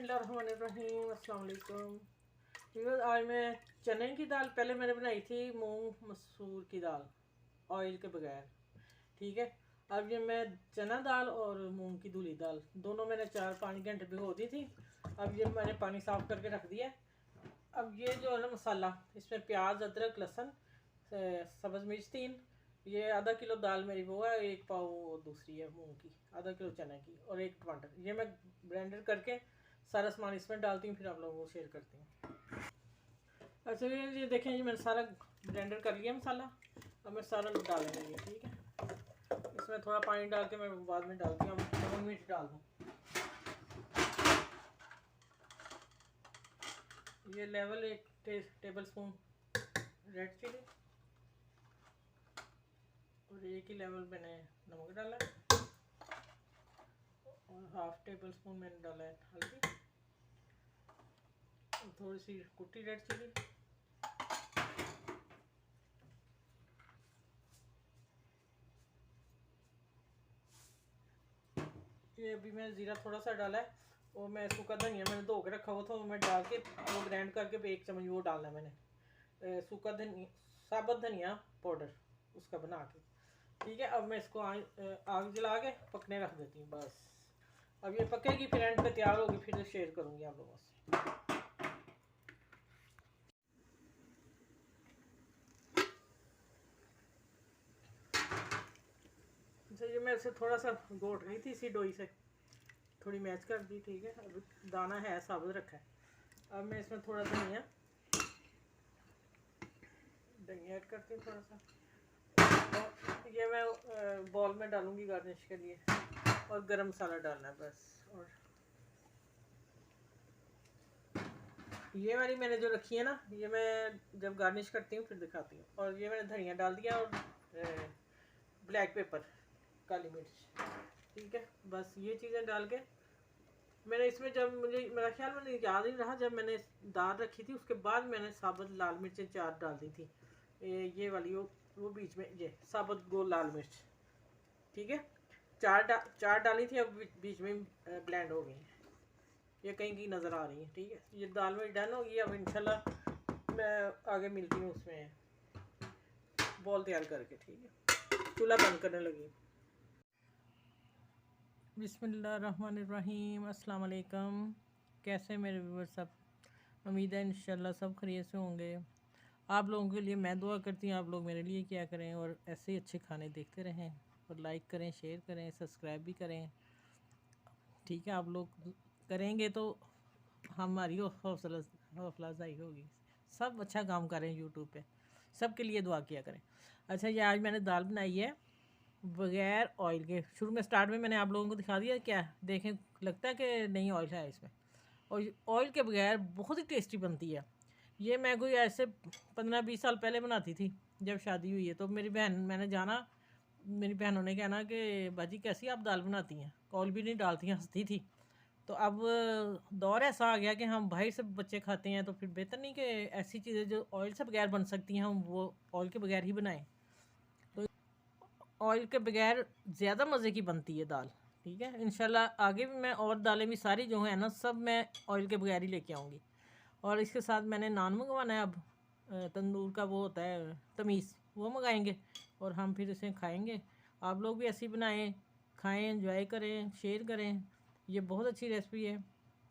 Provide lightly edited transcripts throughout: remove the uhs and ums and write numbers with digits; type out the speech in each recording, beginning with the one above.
बिस्मिल्लाहिर्रहमानिर्रहीम, अस्सलाम वालेकुम। व्यूअर्स, आज मैं चने की दाल, पहले मैंने बनाई थी मूंग मसूर की दाल ऑयल के बगैर। ठीक है। अब ये मैं चना दाल और मूंग की धुली दाल दोनों मैंने 4-5 घंटे भिगो दी थी। अब ये मैंने पानी साफ़ करके रख दिया। अब ये जो है ना मसाला, इसमें प्याज, अदरक, लहसुन, सब्ज़ मिर्च 3, ये आधा किलो दाल मेरी वो है, 1 पाव दूसरी है मूंग की, आधा किलो चने की और 1 टमाटर, ये मैं ब्लेंडर करके सारा सामान इसमें डालती हूँ, फिर आप लोगों को शेयर करती हूँ। अच्छा, ये देखें, ये मैंने सारा ब्लेंडर कर लिया मसाला। अब मैं सारा डालेंगे ये, ठीक है। इसमें थोड़ा पानी डाल के मैं बाद में डालती हूँ, नमक मिर्च डाल दूँ। ये level 1 tablespoon red chilli और 1 ही लेवल मैंने नमक डाला है और हाफ टेबल स्पून मैंने डाला है हल्दी और थोड़ी सी कुटी रेड चिली। ये अभी मैं ज़ीरा थोड़ा सा डाला है और मैं सूखा धनिया मैंने धो के रखा हुआ था, वो मैं डाल के वो ग्राइंड करके 1 चम्मच वो डालना है मैंने, सूखा धनिया, साबुत धनिया पाउडर उसका बना के। ठीक है। अब मैं इसको आग जला के पकने रख देती हूँ बस। अब ये पकेगी, फिर एंड पे तैयार होगी, फिर शेयर करूँगी आप लोगों से। अच्छा, ये मैं इसे थोड़ा सा घोट रही थी इसी डोई से, थोड़ी मैच कर दी। ठीक है। अब दाना है साबुत रखा है। अब मैं इसमें थोड़ा धनिया ऐड करती हूँ थोड़ा सा, और ये मैं बॉल में डालूंगी गार्निश के लिए, और गरम मसाला डालना है बस। और ये वाली मैंने जो रखी है ना, ये मैं जब गार्निश करती हूँ फिर दिखाती हूँ। और ये मैंने धनिया डाल दिया और ब्लैक पेपर, काली मिर्च। ठीक है। बस ये चीज़ें डाल के मैंने इसमें, जब मुझे मेरा ख्याल मैंने याद नहीं रहा, जब मैंने दाल रखी थी उसके बाद मैंने साबुत लाल मिर्चें 4 डाल दी थी। ये वाली वो बीच में ये साबुत गोल लाल मिर्च। ठीक है। 4 डाली थी, अब बीच में ब्लेंड हो गई, ये कहीं की नज़र आ रही है। ठीक है। ये दाल में डन होगी। अब इंशाल्लाह मैं आगे मिलती हूँ उसमें बॉल तैयार करके। ठीक है। चूल्हा बंद करने लगी। बिस्मिल्लाहिर्रहमानिर्रहीम, अस्सलाम वालेकुम। कैसे मेरे व्यूअर्स सब? उम्मीद है इंशाल्लाह सब खैरियत से होंगे। आप लोगों के लिए मैं दुआ करती हूँ, आप लोग मेरे लिए क्या करें और ऐसे ही अच्छे खाने देखते रहें, और लाइक करें, शेयर करें, सब्सक्राइब भी करें। ठीक है। आप लोग करेंगे तो हमारी हौसला अफजाई होगी। सब अच्छा काम करें यूट्यूब पे, सबके लिए दुआ किया करें। अच्छा, ये आज मैंने दाल बनाई है बगैर ऑयल के। शुरू में स्टार्ट में मैंने आप लोगों को दिखा दिया, क्या देखें लगता है कि नहीं ऑयल है इसमें, और ऑयल के बगैर बहुत ही टेस्टी बनती है। ये मैं कोई ऐसे 15-20 साल पहले बनाती थी, जब शादी हुई है तो मेरी बहन, मैंने जाना, मेरी बहनों ने कहना कि बाजी कैसी आप दाल बनाती हैं, ऑयल भी नहीं डालती हैं, हंसती थी। तो अब दौर ऐसा आ गया कि हम बाहर से बच्चे खाते हैं, तो फिर बेहतर नहीं कि ऐसी चीज़ें जो ऑयल से बगैर बन सकती हैं हम वो ऑयल के बगैर ही बनाएं। तो ऑयल के बगैर ज़्यादा मज़े की बनती है दाल। ठीक है। इंशाल्लाह आगे भी मैं और दालें भी सारी जो हैं ना, सब मैं ऑयल के बगैर ही लेके आऊँगी। और इसके साथ मैंने नान मंगवाना है अब, तंदूर का वो होता है तमीज़, वो मंगाएंगे और हम फिर इसे खाएंगे। आप लोग भी ऐसी बनाएं, खाएं, एंजॉय करें, शेयर करें। ये बहुत अच्छी रेसिपी है।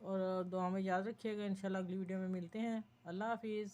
और दुआ में याद रखिएगा। इंशाल्लाह अगली वीडियो में मिलते हैं। अल्लाह हाफिज़।